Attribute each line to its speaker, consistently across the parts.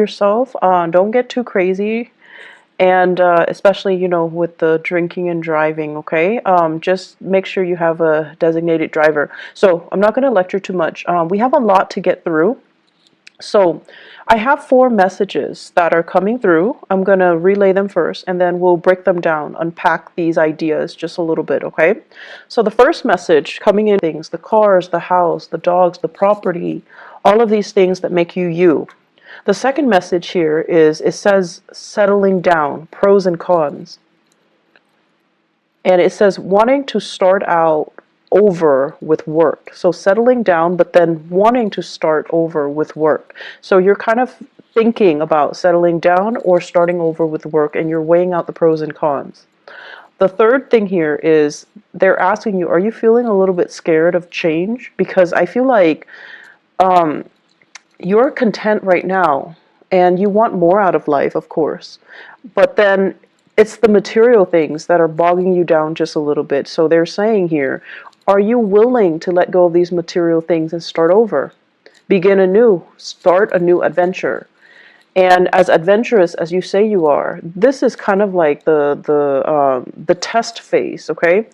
Speaker 1: yourself. Don't get too crazy. And especially, with the drinking and driving, okay? Just make sure you have a designated driver. So I'm not going to lecture too much. We have a lot to get through. So I have 4 messages that are coming through. I'm going to relay them first, and then we'll break them down, unpack these ideas just a little bit, okay? So the first message coming in, things, the cars, the house, the dogs, the property, all of these things that make you you. The second message here is, it says settling down, pros and cons. And it says wanting to start out over with work. So settling down, but then wanting to start over with work. So you're kind of thinking about settling down or starting over with work, and you're weighing out the pros and cons. The third thing here is they're asking you, are you feeling a little bit scared of change? Because I feel like you're content right now and you want more out of life, of course. But then it's the material things that are bogging you down just a little bit. So they're saying here, are you willing to let go of these material things and start over? Begin anew, start a new adventure. And as adventurous as you say you are, this is kind of like the test phase, okay?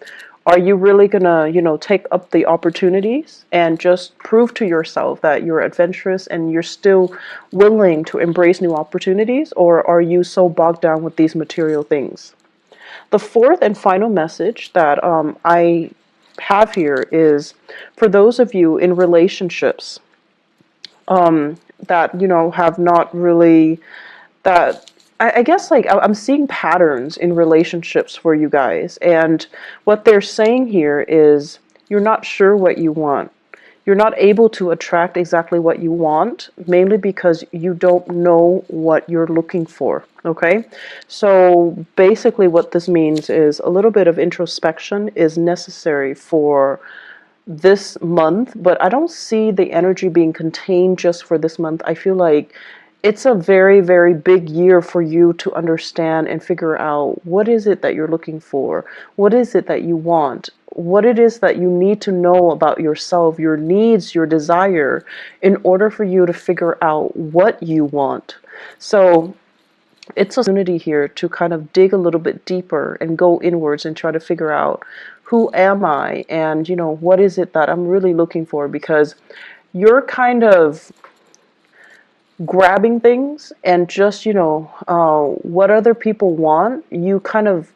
Speaker 1: Are you really gonna, take up the opportunities and just prove to yourself that you're adventurous and you're still willing to embrace new opportunities, or are you so bogged down with these material things? The fourth and final message that I have here is for those of you in relationships that have not really that I guess like I'm seeing patterns in relationships for you guys, and what they're saying here is you're not sure what you want. You're not able to attract exactly what you want, mainly because you don't know what you're looking for, okay? So basically what this means is a little bit of introspection is necessary for this month, but I don't see the energy being contained just for this month. I feel like it's a very, very big year for you to understand and figure out what is it that you're looking for, what is it that you want, what it is that you need to know about yourself, your needs, your desire, in order for you to figure out what you want. So it's a opportunity here to kind of dig a little bit deeper and go inwards and try to figure out who am I, and what is it that I'm really looking for, because you're kind of grabbing things and just what other people want. You kind of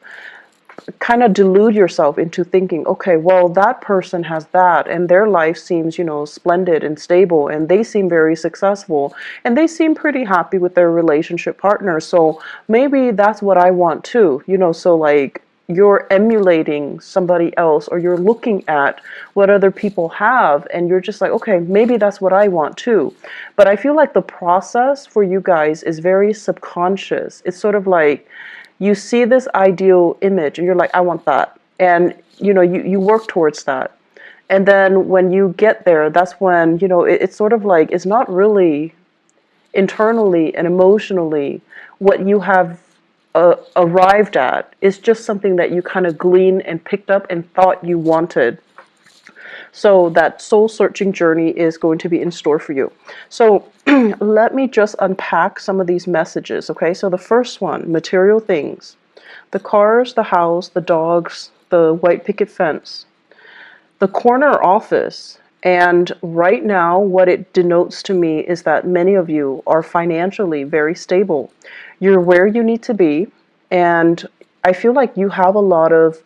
Speaker 1: delude yourself into thinking, okay, well, that person has that and their life seems splendid and stable, and they seem very successful, and they seem pretty happy with their relationship partner, so maybe that's what I want too. So like you're emulating somebody else, or you're looking at what other people have, and you're just like, okay, maybe that's what I want too. But I feel like the process for you guys is very subconscious. It's sort of like you see this ideal image and you're like, I want that. And you work towards that. And then when you get there, that's when, it's sort of like, it's not really internally and emotionally what you have arrived at. It's just something that you kind of gleaned and picked up and thought you wanted. So that soul searching journey is going to be in store for you. So let me just unpack some of these messages, okay? So the first one, material things. The cars, the house, the dogs, the white picket fence, the corner office. And right now, what it denotes to me is that many of you are financially very stable. You're where you need to be, and I feel like you have a lot of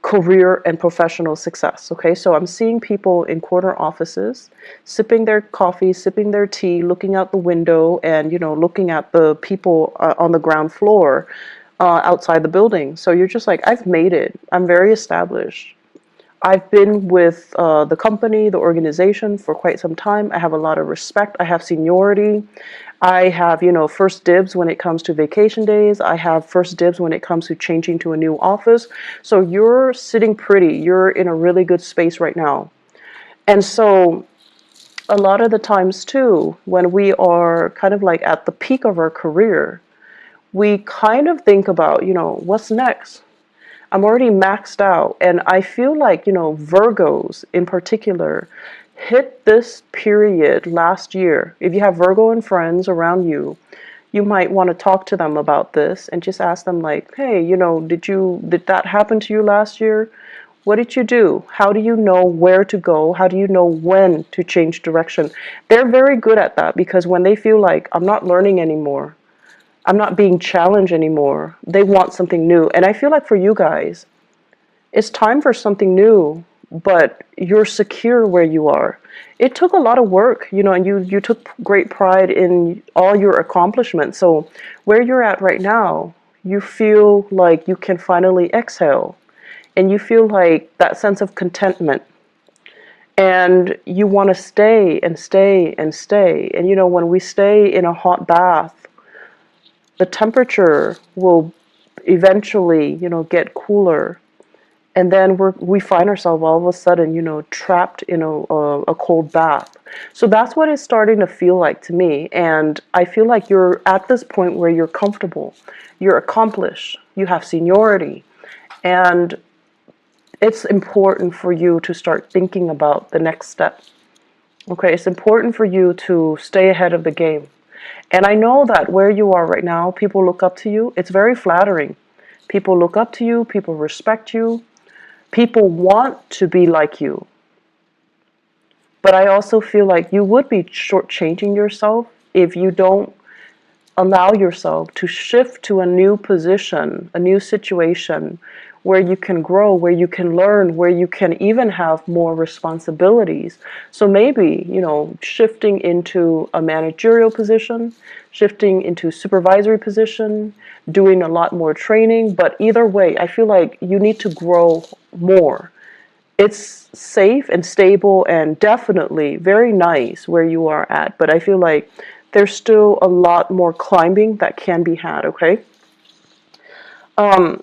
Speaker 1: career and professional success, okay? So I'm seeing people in corner offices, sipping their coffee, sipping their tea, looking out the window, and, looking at the people on the ground floor outside the building. So you're just like, I've made it. I'm very established. I've been with the company, the organization for quite some time. I have a lot of respect. I have seniority. I have, first dibs when it comes to vacation days. I have first dibs when it comes to changing to a new office. So you're sitting pretty. You're in a really good space right now. And so a lot of the times too, when we are kind of like at the peak of our career, we kind of think about, what's next? I'm already maxed out. And I feel like, Virgos in particular hit this period last year. If you have Virgo and friends around you, You might want to talk to them about this and just ask them like, hey, did that happen to you last year? What did you do? How do you know where to go? How do you know when to change direction? They're very good at that, because when they feel like I'm not learning anymore, I'm not being challenged anymore, they want something new. And I feel like for you guys, it's time for something new, but you're secure where you are. It took a lot of work, and you took great pride in all your accomplishments. So where you're at right now, you feel like you can finally exhale, and you feel like that sense of contentment. And you want to stay and stay and stay. And when we stay in a hot bath, the temperature will eventually, get cooler, and then we find ourselves all of a sudden, trapped in a cold bath. So that's what it's starting to feel like to me. And I feel like you're at this point where you're comfortable, you're accomplished, you have seniority, and it's important for you to start thinking about the next step. Okay, it's important for you to stay ahead of the game. And I know that where you are right now, people look up to you. It's very flattering. People look up to you, people respect you, people want to be like you. But I also feel like you would be shortchanging yourself if you don't allow yourself to shift to a new position, a new situation where you can grow, where you can learn, where you can even have more responsibilities. So maybe, shifting into a managerial position, shifting into supervisory position, doing a lot more training. But either way, I feel like you need to grow more. It's safe and stable and definitely very nice where you are at, but I feel like there's still a lot more climbing that can be had, okay? Um,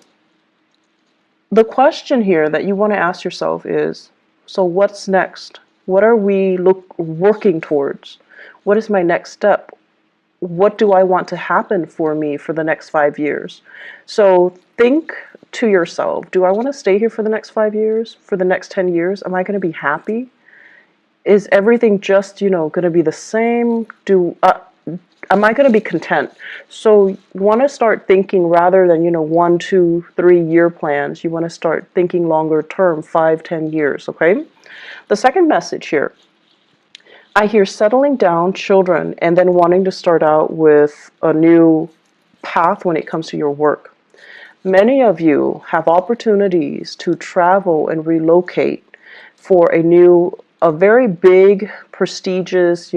Speaker 1: the question here that you want to ask yourself is, so what's next? What are we working towards? What is my next step? What do I want to happen for me for the next 5 years? So think to yourself, do I want to stay here for the next 5 years? For the next 10 years? Am I going to be happy? Is everything just, going to be the same? Am I going to be content? So you want to start thinking rather than, 1, 2, 3 year plans. You want to start thinking longer term, 5, 10 years, okay? The second message here, I hear settling down, children, and then wanting to start out with a new path when it comes to your work. Many of you have opportunities to travel and relocate for a very big, prestigious,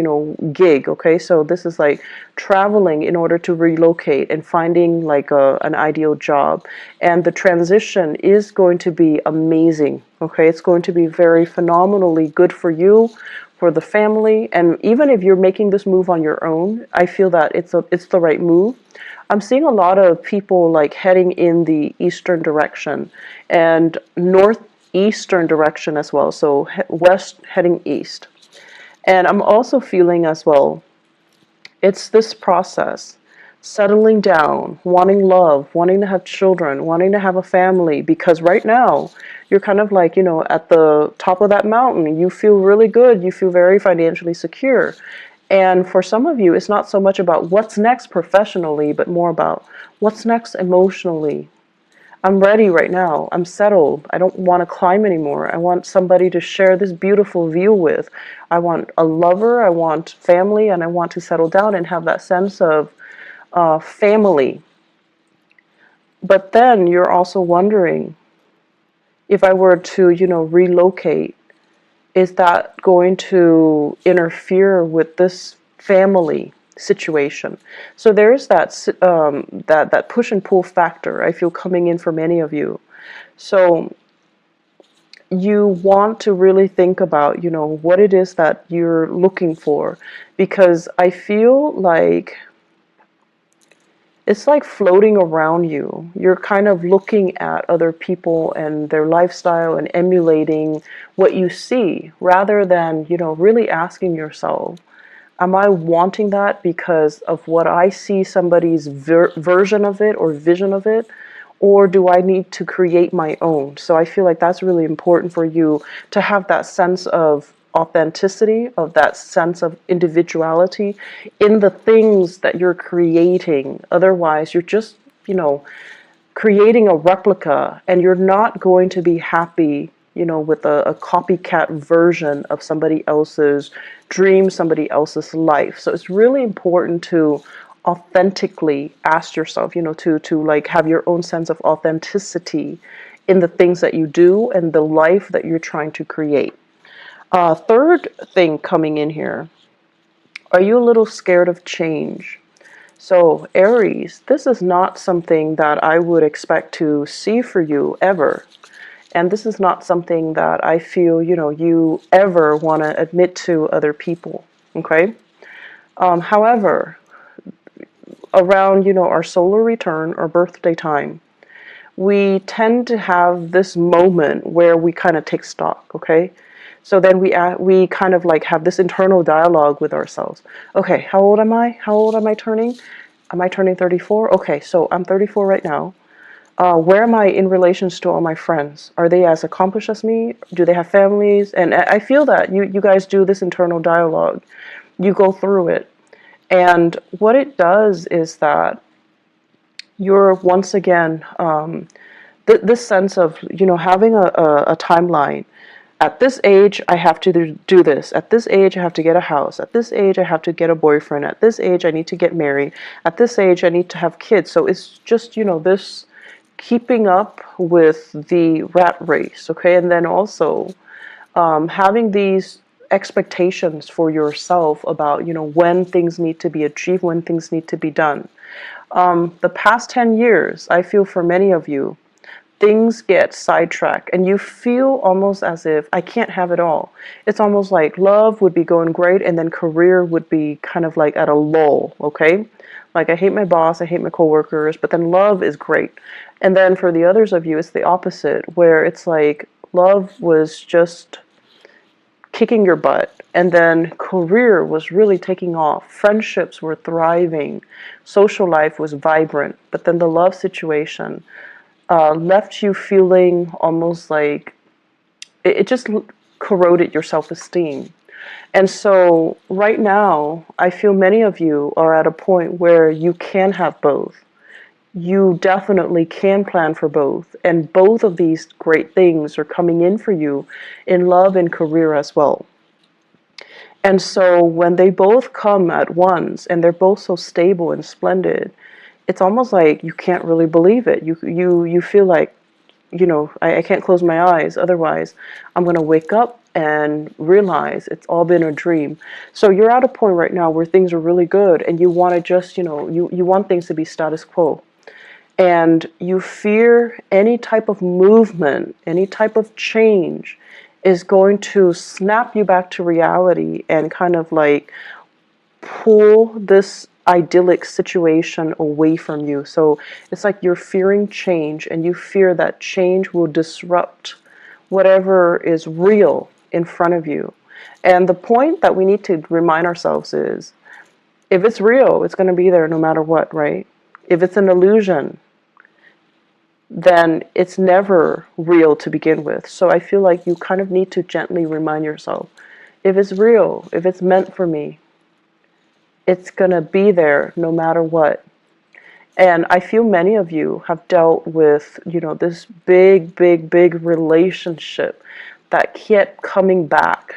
Speaker 1: gig, okay? So this is like traveling in order to relocate and finding like an ideal job. And the transition is going to be amazing, okay? It's going to be very phenomenally good for you, for the family. And even if you're making this move on your own, I feel that it's the right move. I'm seeing a lot of people like heading in the eastern direction and northeastern direction as well. So west heading east. And I'm also feeling as well, it's this process, settling down, wanting love, wanting to have children, wanting to have a family, because right now you're kind of like, at the top of that mountain. You feel really good. You feel very financially secure. And for some of you, it's not so much about what's next professionally, but more about what's next emotionally. I'm ready right now. I'm settled. I don't want to climb anymore. I want somebody to share this beautiful view with. I want a lover. I want family, and I want to settle down and have that sense of family. But then you're also wondering, if I were to, relocate, is that going to interfere with this family situation? So there's that push and pull factor I feel coming in for many of you. So you want to really think about, what it is that you're looking for, because I feel like it's like floating around you. You're kind of looking at other people and their lifestyle and emulating what you see, rather than, really asking yourself, am I wanting that because of what I see somebody's version of it or vision of it? Or do I need to create my own? So I feel like that's really important for you to have that sense of authenticity, of that sense of individuality in the things that you're creating. Otherwise, you're just, creating a replica, and you're not going to be happy, with a copycat version of somebody else's dream, somebody else's life. So it's really important to authentically ask yourself, to like have your own sense of authenticity in the things that you do and the life that you're trying to create. Third thing coming in here, are you a little scared of change? So, Aries, this is not something that I would expect to see for you ever. And this is not something that I feel, you ever want to admit to other people. Okay? However, around, our solar return or birthday time, we tend to have this moment where we kind of take stock, okay? So then we kind of like have this internal dialogue with ourselves. Okay, how old am I? How old am I turning? Am I turning 34? Okay, so I'm 34 right now. Where am I in relations to all my friends? Are they as accomplished as me? Do they have families? And I feel that you guys do this internal dialogue. You go through it. And what it does is that you're once again this sense of having a timeline. At this age I have to do this, at this age I have to get a house, at this age I have to get a boyfriend, at this age I need to get married, at this age I need to have kids. So it's just this keeping up with the rat race, okay? And then also having these expectations for yourself about when things need to be achieved, when things need to be done. The past 10 years, I feel for many of you, things get sidetracked and you feel almost as if I can't have it all. It's almost like love would be going great and then career would be kind of like at a lull, okay? Like I hate my boss, I hate my coworkers, but then love is great. And then for the others of you, it's the opposite, where it's like love was just kicking your butt, and then career was really taking off, friendships were thriving, social life was vibrant, but then the love situation left you feeling almost like it just corroded your self-esteem. And so right now I feel many of you are at a point where you can have both. You definitely can plan for both, and both of these great things are coming in for you in love and career as well. And so when they both come at once and they're both so stable and splendid, it's almost like you can't really believe it. You feel like, I can't close my eyes, otherwise I'm going to wake up and realize it's all been a dream. So you're at a point right now where things are really good and you want to just, you want things to be status quo. And you fear any type of movement, any type of change is going to snap you back to reality and kind of like pull this idyllic situation away from you. So it's like you're fearing change and you fear that change will disrupt whatever is real in front of you. And the point that we need to remind ourselves is, if it's real, it's going to be there no matter what, right? If it's an illusion, then it's never real to begin with. So I feel like you kind of need to gently remind yourself, if it's real, if it's meant for me, it's going to be there no matter what. And I feel many of you have dealt with, this big, big, big relationship that kept coming back,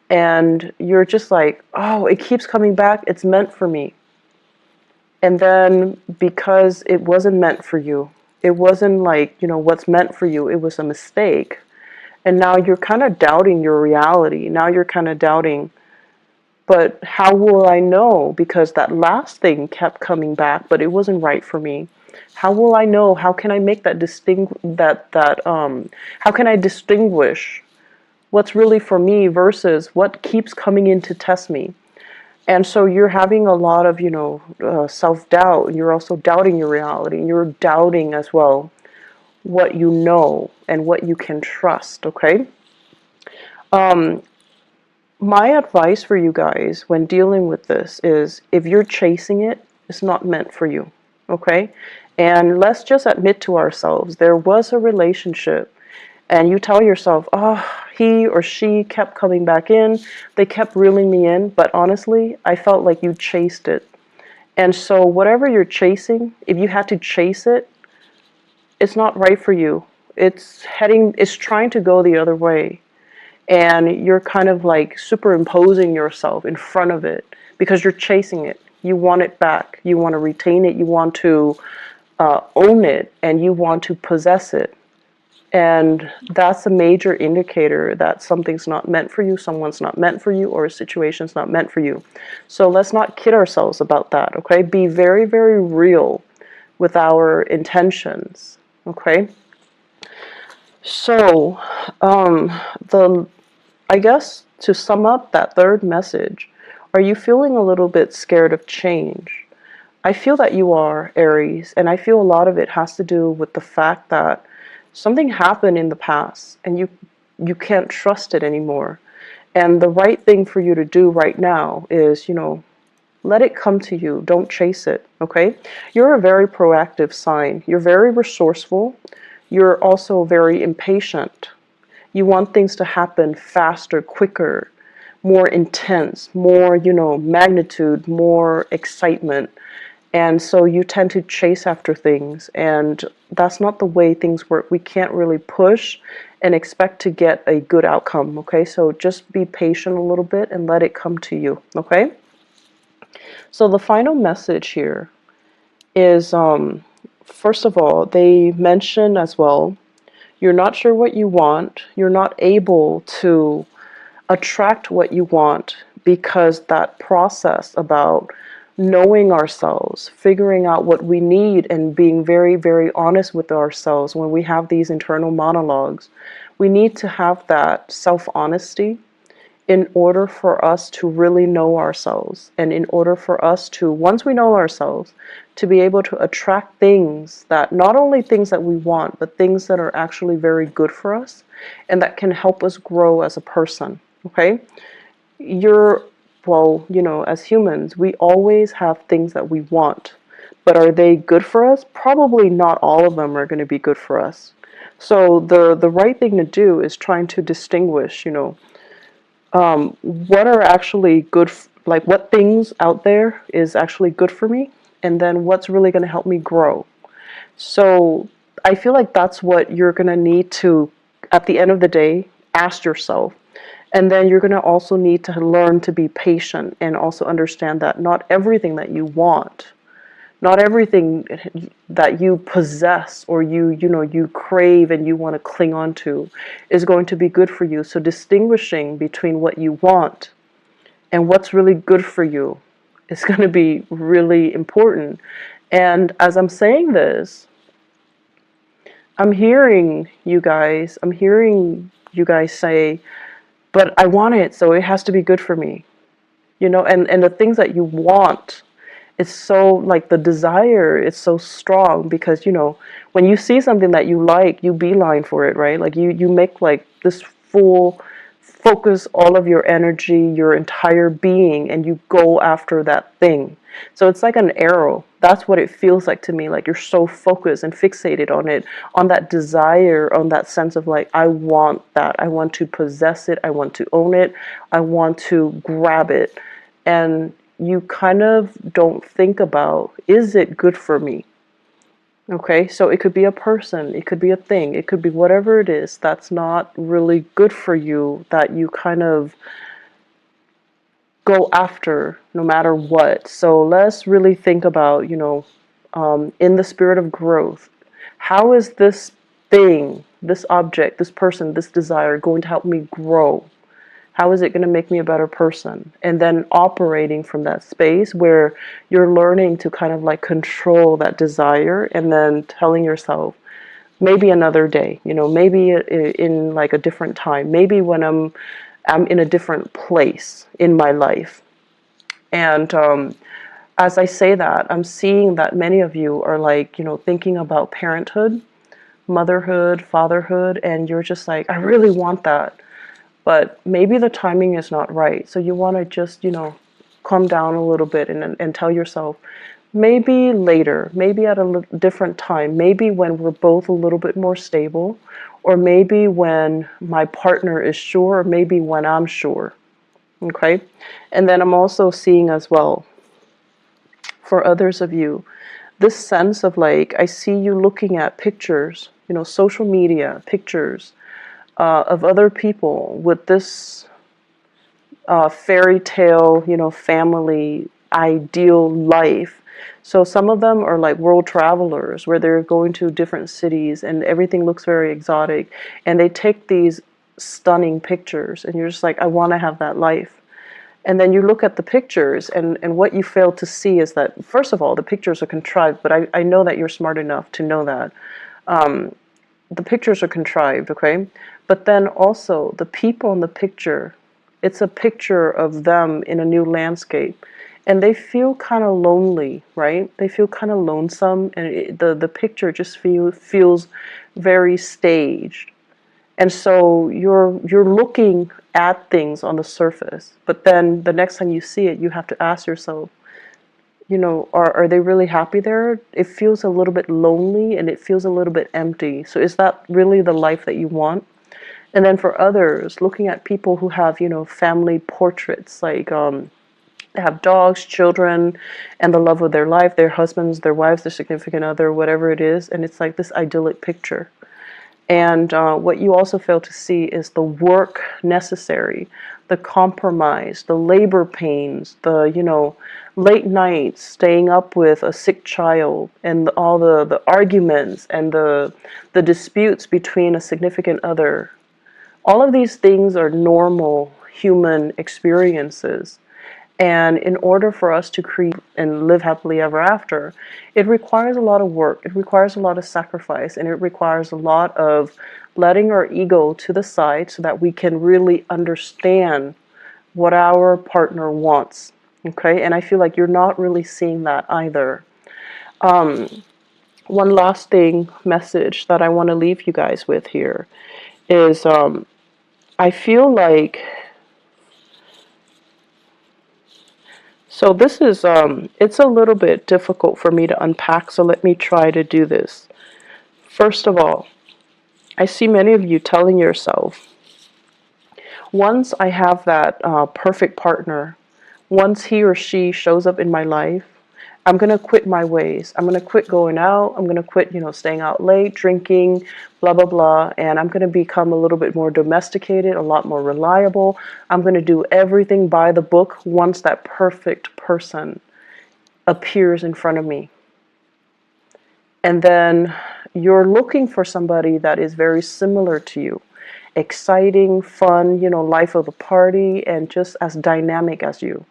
Speaker 1: And you're just like, oh, it keeps coming back. It's meant for me. And then because it wasn't meant for you, it wasn't like, what's meant for you, it was a mistake. And now you're kind of doubting your reality. Now you're kind of doubting, but how will I know? Because that last thing kept coming back, but it wasn't right for me. How will I know? How can I make that how can I distinguish what's really for me versus what keeps coming in to test me? And so you're having a lot of, self-doubt. You're also doubting your reality. And you're doubting as well what you know and what you can trust, okay? My advice for you guys when dealing with this is, if you're chasing it, it's not meant for you, okay? And let's just admit to ourselves, there was a relationship And you tell yourself, oh, he or she kept coming back in. They kept reeling me in. But honestly, I felt like you chased it. And so whatever you're chasing, if you had to chase it, it's not right for you. It's trying to go the other way. And you're kind of like superimposing yourself in front of it because you're chasing it. You want it back. You want to retain it. You want to own it, and you want to possess it. And that's a major indicator that something's not meant for you, someone's not meant for you, or a situation's not meant for you. So let's not kid ourselves about that, okay? Be very, very real with our intentions, okay? So, the I guess to sum up that third message, are you feeling a little bit scared of change? I feel that you are, Aries, and I feel a lot of it has to do with the fact that something happened in the past and you can't trust it anymore. And the right thing for you to do right now is, let it come to you. Don't chase it, okay? You're a very proactive sign. You're very resourceful. You're also very impatient. You want things to happen faster, quicker, more intense, more, magnitude, more excitement. And so you tend to chase after things, and that's not the way things work. We can't really push and expect to get a good outcome, okay? So just be patient a little bit and let it come to you, okay? So the final message here is, first of all, they mention as well, you're not sure what you want, you're not able to attract what you want because that process about knowing ourselves, figuring out what we need, and being very, very honest with ourselves when we have these internal monologues, we need to have that self-honesty in order for us to really know ourselves, and in order for us to, once we know ourselves, to be able to attract things that, not only things that we want, but things that are actually very good for us and that can help us grow as a person, okay? Well, as humans, we always have things that we want, but are they good for us? Probably not all of them are going to be good for us. So the right thing to do is trying to distinguish, what are actually good, like what things out there is actually good for me, and then what's really going to help me grow. So I feel like that's what you're going to need to, at the end of the day, ask yourself. And then you're going to also need to learn to be patient and also understand that not everything that you want, not everything that you possess or you crave and you want to cling on to is going to be good for you. So distinguishing between what you want and what's really good for you is going to be really important. And as I'm saying this, I'm hearing you guys say, but I want it, so it has to be good for me. And the things that you want, it's so, like, the desire is so strong because, when you see something that you like, you beeline for it, right? Like you make like this full focus all of your energy, your entire being, and you go after that thing. So it's like an arrow. That's what it feels like to me. Like you're so focused and fixated on it, on that desire, on that sense of like, I want that. I want to possess it. I want to own it. I want to grab it. And you kind of don't think about, is it good for me? Okay, so it could be a person, it could be a thing, it could be whatever it is that's not really good for you, that you kind of go after no matter what. So let's really think about, in the spirit of growth, how is this thing, this object, this person, this desire going to help me grow? How is it going to make me a better person? And then operating from that space where you're learning to kind of like control that desire, and then telling yourself, maybe another day, maybe in like a different time, maybe when I'm in a different place in my life. And as I say that, I'm seeing that many of you are like, thinking about parenthood, motherhood, fatherhood, and you're just like, I really want that. But maybe the timing is not right. So you want to just, calm down a little bit and tell yourself, maybe later, maybe at a different time, maybe when we're both a little bit more stable, or maybe when my partner is sure, or maybe when I'm sure. Okay. And then I'm also seeing as well, for others of you, this sense of like, I see you looking at pictures, social media pictures of other people with this fairy tale, family ideal life. So some of them are like world travelers where they're going to different cities and everything looks very exotic. And they take these stunning pictures and you're just like, I want to have that life. And then you look at the pictures, and what you fail to see is that, first of all, the pictures are contrived, but I know that you're smart enough to know that. The pictures are contrived, okay? But then also, the people in the picture, it's a picture of them in a new landscape. And they feel kind of lonely, right? They feel kind of lonesome, and the picture just feels very staged. And so you're looking at things on the surface, but then the next time you see it, you have to ask yourself, are they really happy there? It feels a little bit lonely and it feels a little bit empty. So is that really the life that you want? And then for others, looking at people who have, family portraits, like they have dogs, children, and the love of their life, their husbands, their wives, their significant other, whatever it is, and it's like this idyllic picture. And what you also fail to see is the work necessary, the compromise, the labor pains, the, late nights, staying up with a sick child, and all the arguments and the disputes between a significant other. All of these things are normal human experiences. And in order for us to create and live happily ever after, it requires a lot of work, it requires a lot of sacrifice, and it requires a lot of letting our ego to the side so that we can really understand what our partner wants. Okay, and I feel like you're not really seeing that either. One last thing, message that I want to leave you guys with here is I feel like, so this is, it's a little bit difficult for me to unpack, so let me try to do this. First of all, I see many of you telling yourself, once I have that perfect partner, once he or she shows up in my life, I'm going to quit my ways. I'm going to quit going out. I'm going to quit, staying out late, drinking, blah, blah, blah. And I'm going to become a little bit more domesticated, a lot more reliable. I'm going to do everything by the book once that perfect person appears in front of me. And then you're looking for somebody that is very similar to you. Exciting, fun, life of the party, and just as dynamic as you.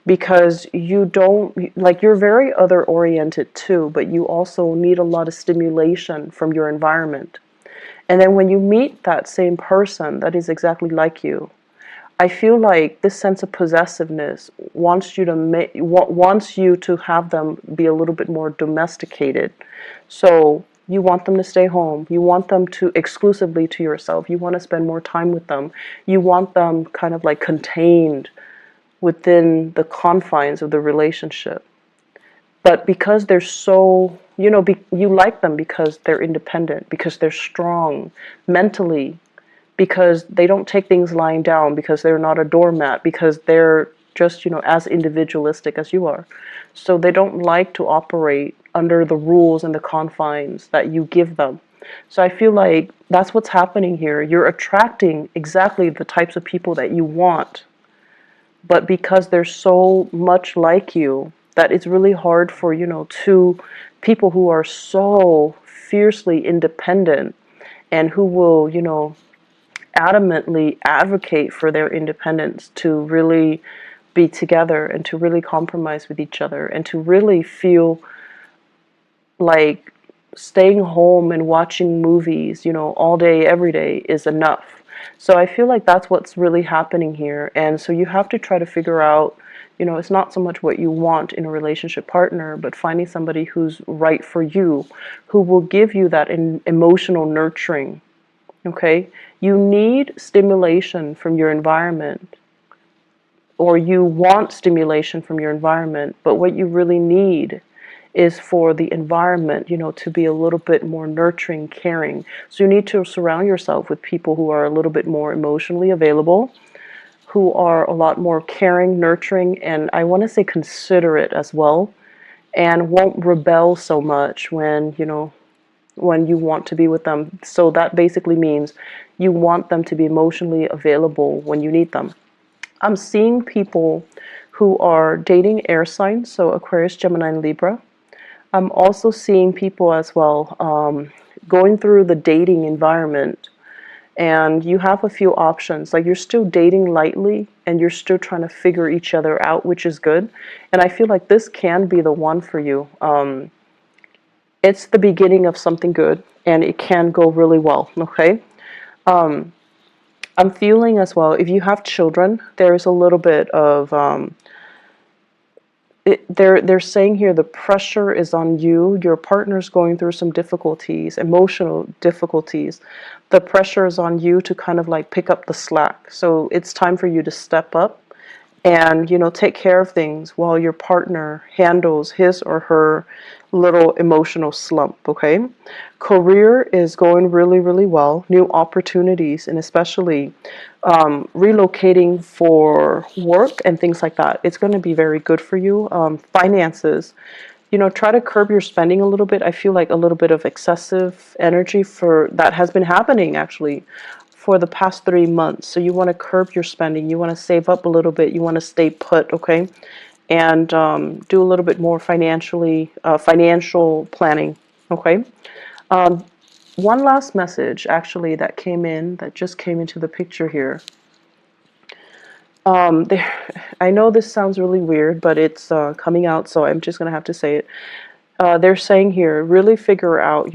Speaker 1: Because you don't, like, you're very other oriented too, but you also need a lot of stimulation from your environment. And then when you meet that same person that is exactly like you, I feel like this sense of possessiveness wants you to have them be a little bit more domesticated. So you want them to stay home. You want them to exclusively to yourself. You want to spend more time with them. You want them kind of like contained within the confines of the relationship. But because they're so, you like them because they're independent, because they're strong mentally, because they don't take things lying down, because they're not a doormat, because they're just, as individualistic as you are. So they don't like to operate under the rules and the confines that you give them. So I feel like that's what's happening here. You're attracting exactly the types of people that you want, but because they're so much like you, that it's really hard for, two people who are so fiercely independent and who will, adamantly advocate for their independence to really be together and to really compromise with each other and to really feel like staying home and watching movies, all day, every day is enough. So I feel like that's what's really happening here. And so you have to try to figure out, it's not so much what you want in a relationship partner, but finding somebody who's right for you, who will give you that emotional nurturing. Okay? You need stimulation from your environment, or you want stimulation from your environment, but what you really need is for the environment, to be a little bit more nurturing, caring. So you need to surround yourself with people who are a little bit more emotionally available, who are a lot more caring, nurturing, and I want to say considerate as well, and won't rebel so much when you want to be with them. So that basically means you want them to be emotionally available when you need them. I'm seeing people who are dating air signs, so Aquarius, Gemini, and Libra. I'm also seeing people as well going through the dating environment, and you have a few options. Like, you're still dating lightly and you're still trying to figure each other out, which is good. And I feel like this can be the one for you. It's the beginning of something good, and it can go really well. Okay. I'm feeling as well, if you have children, there is a little bit of they're saying here the pressure is on you. Your partner's going through some difficulties, emotional difficulties. The pressure is on you to kind of like pick up the slack. So it's time for you to step up and take care of things while your partner handles his or her little emotional slump. Okay, career is going really, really well. New opportunities, and especially relocating for work and things like that, it's going to be very good for you. Finances, try to curb your spending a little bit. I feel like a little bit of excessive energy for that has been happening actually for the past 3 months. So you want to curb your spending. You want to save up a little bit. You want to stay put, okay? And do a little bit more financial planning, okay? One last message actually that just came into the picture here. There, I know this sounds really weird, but it's coming out, so I'm just gonna have to say it. They're saying here, really figure out,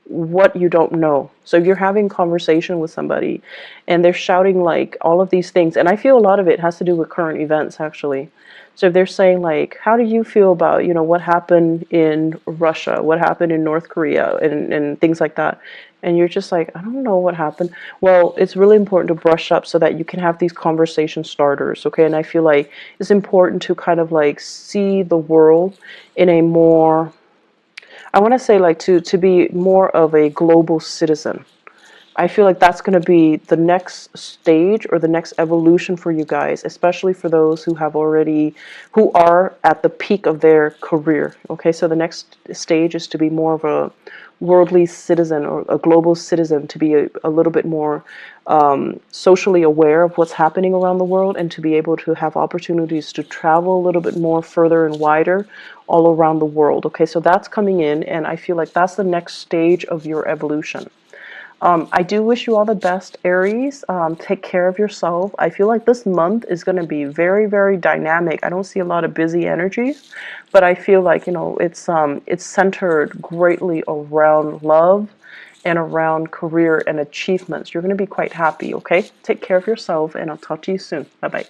Speaker 1: what you don't know. So if you're having conversation with somebody and they're shouting like all of these things, and I feel a lot of it has to do with current events actually. So if they're saying like, how do you feel about, what happened in Russia, what happened in North Korea, and things like that, and you're just like, I don't know what happened. Well, it's really important to brush up so that you can have these conversation starters, okay? And I feel like it's important to kind of like see the world in a more, I want to say like to be more of a global citizen. I feel like that's going to be the next stage or the next evolution for you guys, especially for those who are at the peak of their career. Okay, so the next stage is to be more of a worldly citizen or a global citizen, to be a little bit more socially aware of what's happening around the world, and to be able to have opportunities to travel a little bit more further and wider all around the world. Okay, so that's coming in, and I feel like that's the next stage of your evolution. I do wish you all the best, Aries. Take care of yourself. I feel like this month is going to be very, very dynamic. I don't see a lot of busy energies, but I feel like, it's centered greatly around love and around career and achievements. You're going to be quite happy, okay? Take care of yourself, and I'll talk to you soon. Bye-bye.